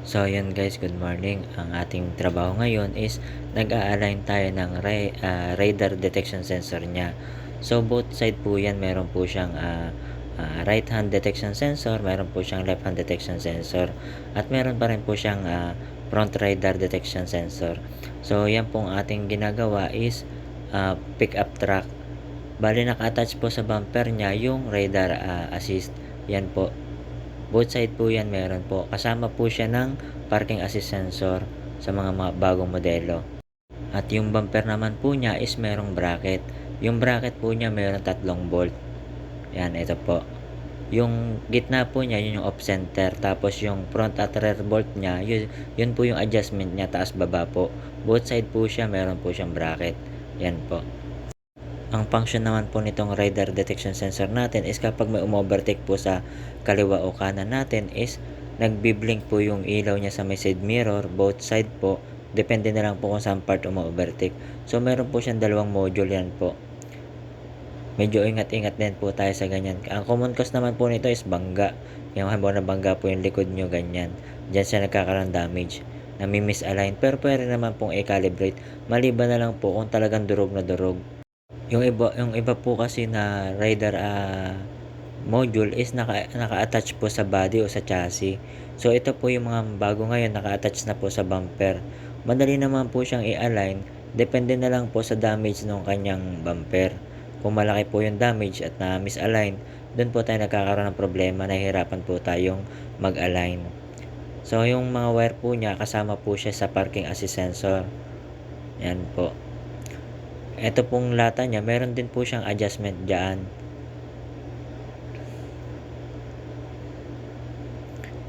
So yun guys, good morning. Ang ating trabaho ngayon is nag-a-align tayo ng radar detection sensor niya. So both side po yan, meron po siyang right hand detection sensor, meron po siyang left hand detection sensor, at meron pa rin po siyang front radar detection sensor. So yan pong ating ginagawa is pick up track. Bali naka-attach po sa bumper niya yung radar assist. Yan po. Both side po yan meron po. Kasama po siya ng parking assist sensor sa mga bagong modelo. At yung bumper naman po niya is merong bracket. Yung bracket po niya meron 3 bolt. Yan, ito po. Yung gitna po niya, yun yung off center. Tapos yung front at rear bolt niya, yun po yung adjustment niya, taas baba po. Both side po siya, meron po siyang bracket. Yan po. Ang function naman po nitong radar detection sensor natin is kapag may umovertake po sa kaliwa o kanan natin is nagbi-blink po yung ilaw niya sa may side mirror, both side po. Depende na lang po kung saan part umo-overtake. So meron po siyang dalawang module yan po. Medyo ingat-ingat din po tayo sa ganyan. Ang common cause naman po nito is bangga. Yung halimbawa na bangga po yung likod nyo, ganyan. Diyan siya nagkakaroon damage. Nami-misalign. Pero pwede naman pong i-calibrate. Maliban na lang po kung talagang durog na durog. Yung iba po kasi na radar module is naka-attach po sa body o sa chassis. So ito po yung mga bago ngayon, naka-attach na po sa bumper. Madali naman po siyang i-align, depende na lang po sa damage ng kanyang bumper. Kung malaki po yung damage at na misalign, doon po tayo nagkakaroon ng problema, nahihirapan po tayong mag-align. So yung mga wire po niya, kasama po siya sa parking assist sensor. Yan po. Ito pong lata niya, meron din po siyang adjustment dyan.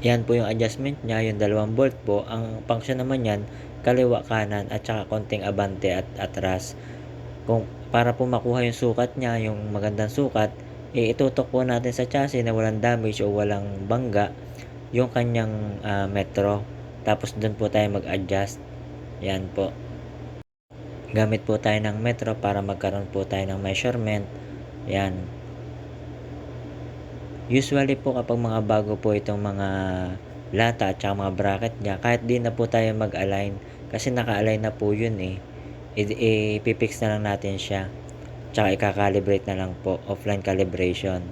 Yan po yung adjustment niya, yung 2 bolt po. Ang function naman yan, kaliwa kanan at saka konting abante at atras. Kung para po makuha yung sukat niya, yung magandang sukat, itutok po natin sa chassis na walang damage o walang bangga yung kanyang metro. Tapos doon po tayo mag-adjust. Yan po. Gamit po tayo ng metro para magkaroon po tayo ng measurement. Yan. Usually po kapag mga bago po itong mga lata at saka mga bracket niya, kahit di na po tayo mag-align kasi naka-align na po yun eh. Ipipix na lang natin siya. Tsaka i-calibrate na lang po, offline calibration.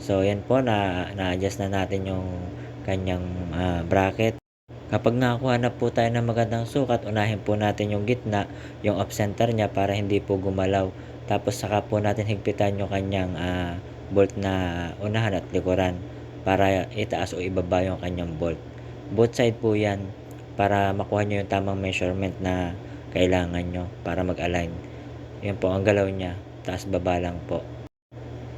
So yan po, na-adjust na natin yung kanyang bracket. Kapag nakakuha na po tayo ng magandang sukat, unahin po natin yung gitna, yung off center niya para hindi po gumalaw. Tapos saka po natin higpitan yung kanyang bolt na unahan at likuran para itaas o ibaba yung kanyang bolt. Both side po yan para makuha nyo yung tamang measurement na kailangan nyo para mag-align. Yan po ang galaw niya, taas baba lang po.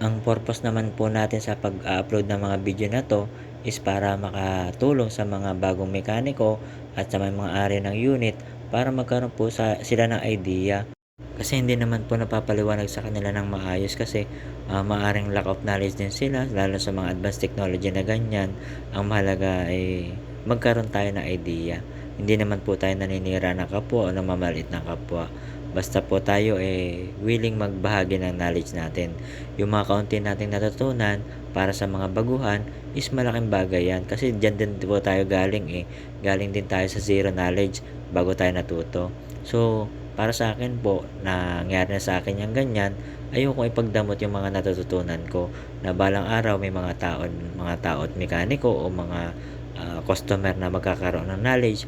Ang purpose naman po natin sa pag-upload ng mga video na to is para makatulong sa mga bagong mekaniko at sa mga ari ng unit para magkaroon po sila ng idea. Kasi hindi naman po napapaliwanag sa kanila ng maayos kasi maaring lack of knowledge din sila, lalo sa mga advanced technology na ganyan. Ang mahalaga ay magkaroon tayo ng idea. Hindi naman po tayo naninira ng kapwa o namamalit ng kapwa. Basta po tayo willing magbahagi ng knowledge natin. Yung mga kaunti nating natutunan para sa mga baguhan is malaking bagay yan. Kasi dyan din po tayo galing Galing din tayo sa zero knowledge bago tayo natuto. So, para sa akin po, nangyari na sa akin yung ganyan, ayoko ipagdamot yung mga natututunan ko na balang araw may mga tao at mekaniko o mga customer na magkakaroon ng knowledge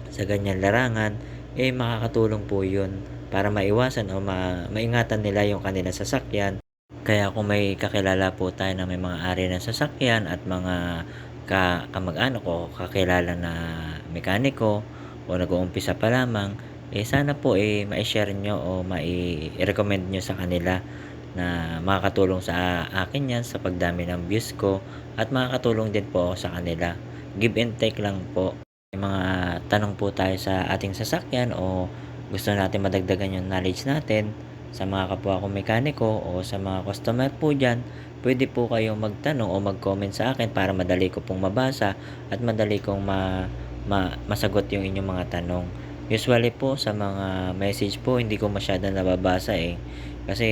sa ganyan larangan, makakatulong po yun para maiwasan o maingatan nila yung kanilang sasakyan. Kaya kung may kakilala po tayo na may mga ari ng sasakyan at mga kamag-anak o kakilala na mekaniko o nag-uumpisa pa lamang, sana po ma-share nyo o ma-recommend nyo sa kanila na makakatulong sa akin yan sa pagdami ng views ko at makakatulong din po sa kanila. Give and take lang po. May mga tanong po tayo sa ating sasakyan o gusto natin madagdagan yung knowledge natin sa mga kapwa kong mekaniko o sa mga customer po dyan, pwede po kayong magtanong o mag-comment sa akin para madali ko pong mabasa at madali kong masagot yung inyong mga tanong. Usually po sa mga message po hindi ko masyadong nababasa kasi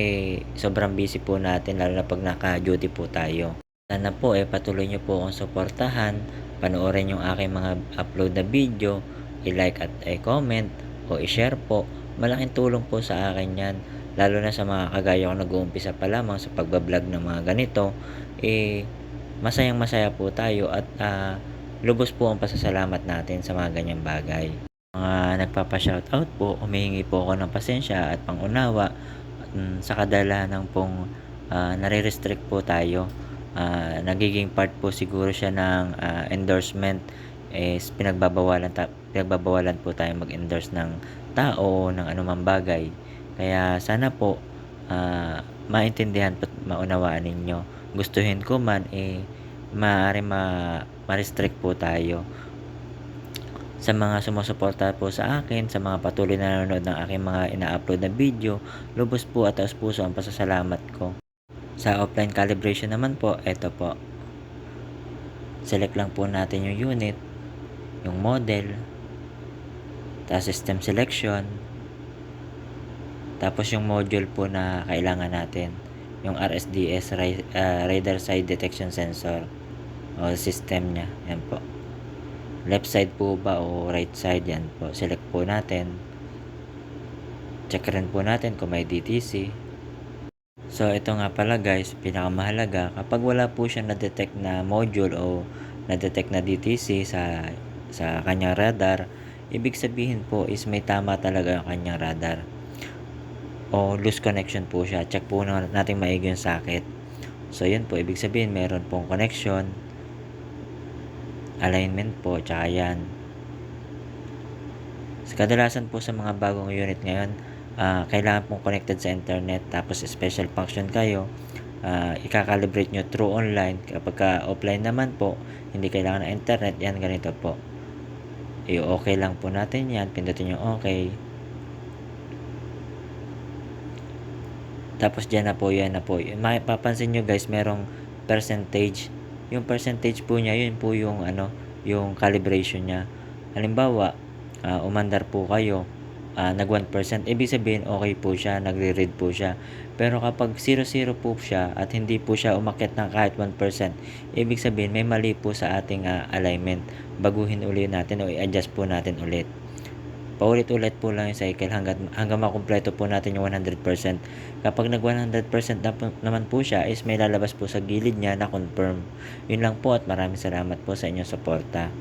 sobrang busy po natin lalo na pag naka-duty po tayo. Sana po patuloy nyo po akong suportahan panoorin yung aking mga upload na video, i-like at i-comment o i-share po. Malaking tulong po sa akin yan. Lalo na sa mga kagaya ko nag-uumpisa pa lamang sa pagbablog ng mga ganito, masayang masaya po tayo at lubos po ang pasasalamat natin sa mga ganyang bagay. Mga nagpapa-shoutout po, humihingi po ako ng pasensya at pangunawa sa kadalanan pong nare-restrict po tayo. Nagiging part po siguro siya ng endorsement is pinagbabawalan po tayo mag-endorse ng tao, ng anumang bagay. Kaya sana po maintindihan at maunawaan ninyo. Gustuhin ko man maaari ma-restrict po tayo. Sa mga sumusuporta po sa akin, sa mga patuloy na nanonood ng aking mga ina-upload na video, lubos po at taos-puso ang pasasalamat ko. Sa offline calibration naman po, eto po. Select lang po natin yung unit, yung model, tapos system selection, tapos yung module po na kailangan natin, yung RSDS, Radar Side Detection Sensor, o system nya, yan po. Left side po ba o right side, yan po. Select po natin. Check rin po natin kung may DTC. So ito nga pala guys, pinakamahalaga, kapag wala po siya na-detect na module o na-detect na DTC sa kanyang radar, ibig sabihin po is may tama talaga yung kanyang radar o loose connection po siya. Check po natin maigi yung socket. So yun po, ibig sabihin meron pong connection, alignment po, tsaka yan. Kadalasan po sa mga bagong unit ngayon, kailangan pong connected sa internet, tapos special function kayo, i-calibrate nyo through online. Kapag offline naman po, hindi kailangan ng internet, yan ganito po. I-okay lang po natin yan, pindutin yung okay. Tapos dyan na po, yan na po. Mapapansin nyo guys, merong percentage. Yung percentage po niya, yun po yung yung calibration niya. Halimbawa, umandar po kayo, nag 1%, ibig sabihin okay po siya, nagre-read po siya. Pero kapag 0 po siya at hindi po siya umakyat ng kahit 1%, ibig sabihin may mali po sa ating alignment. Baguhin ulit natin o i-adjust po natin ulit. Paulit-ulit po lang yung cycle hanggang makumpleto po natin yung 100%. Kapag nag 100% naman po siya is may lalabas po sa gilid niya na confirm. Yun lang po at maraming salamat po sa inyong suporta.